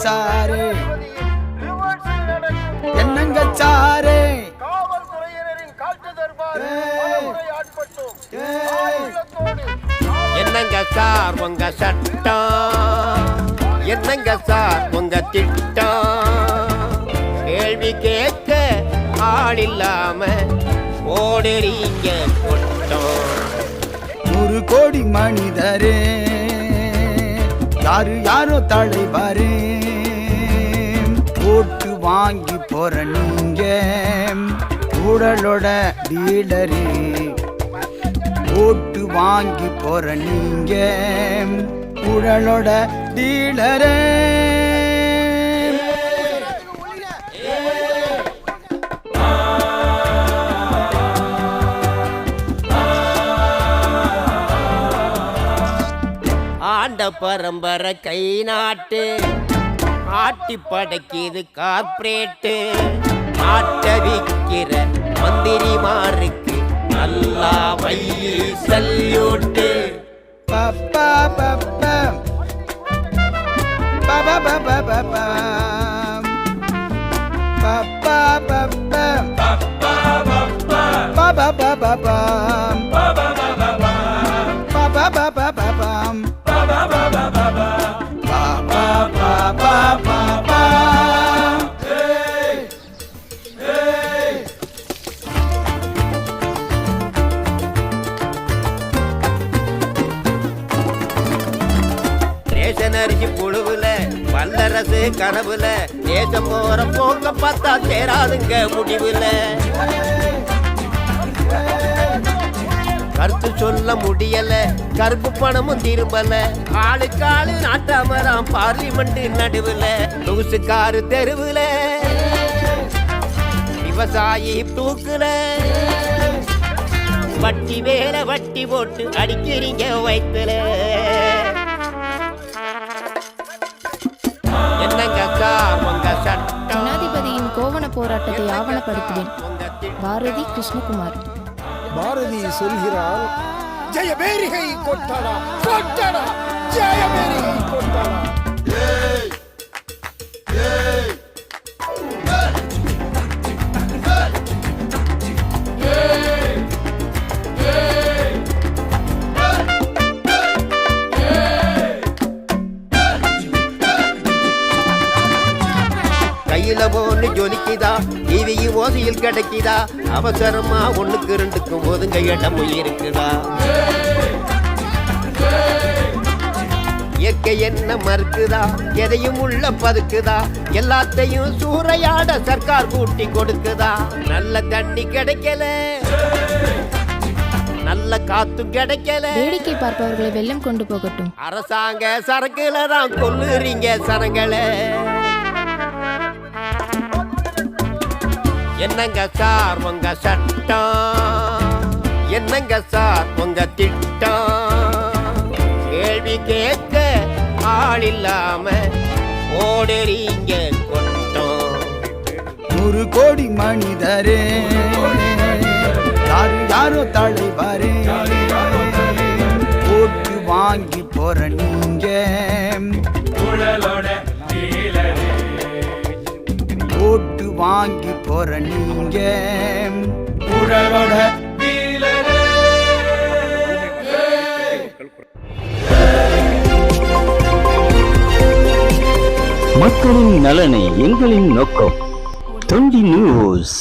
Sir என்னங்க sir என்னங்க sir உங்க சட்டம், என்னங்க சார் உங்க திட்டம், கேள்வி கேட்க ஆள் இல்லாம ஓடுறீங்க கொட்டம். 100 கோடி மனிதரே யாரு யாரோ தலைவாரு, ஓட்டு வாங்கி போற நீங்க உடலோட டீலரு, ஓட்டு வாங்கி போற நீங்க உடலோட டீலரே. ஆண்ட பரம்பரை கை நாட்டு ஆட்டி படைக்குது கார்பரேட்டு, ஆட்ட விக்கிற மந்திரிமாருக்கு நல்லா வையி சல்யூட்டு. பப்பா பப்பா பப்பா பப்பா பப்பா பப்பா பப்பா பப்பா பப்பா ரேஷனரிசி புழுவுல வல்லரசு கனவுல தேசம் போற போக்க பார்த்தா தேராதுங்க முடிவுல. கருத்து சொல்ல முடியல, கருப்பு பணமும் திரும்பல, ஆளுக்காளு நாட்டாமலாம் பார்லிமெண்ட் நடுவுல, லூசுக்காரு தெருவுல, விவசாயி தூக்குல, வட்டி வேற வட்டி போட்டு அடிக்கிறீங்க வயிற்றுல. என்னங்க சார் உங்க சட்டம், ஜனாதிபதியின் கோவண போராட்டத்தை ஆவணப்படுத்துவேன். பாரதி கிருஷ்ணகுமார். பாரதி சொல்கிறார், ஜெயபேரிகை கொட்டடா கொட்டடா, ஜெயபேரிகை கொட்டடா. கையில போன்னு ஜொலிக்குதா, டிவியும் ஓசையில் கிடைக்குதா, அவசரமா 1க்கு 2க்கும் ஒதுங்க இடமும் இருக்குதா. இயற்கை என்ன மறுக்குதா, எதையும் உள்ள பதுக்குதா, எல்லாத்தையும் சூறையாட சர்க்கார் கூட்டி கொடுக்குதா. நல்ல தண்ணி கிடைக்கல, நல்ல காத்தும் கிடைக்கல, வேடிக்கை பார்ப்பவர்களை வெள்ளம் கொண்டு போகட்டும். அரசாங்க சரக்குல தான் கொல்லுறீங்க சனங்களை. என்னங்க சார் உங்க சட்டம், என்னங்க சார் உங்க திட்டம், கேள்வி கேட்க ஆள் இல்லாம ஓடுறீங்க கொட்டம். 100 கோடி மனிதரே யாரு யாரோ தலைவாரு, ஓட்டு வாங்கி போற நீங்க ஓட்டு வாங்கி போற நீங்க உடலோட மக்களின் நலனை எங்களின் நோக்கம். தொண்டி நியூஸ்.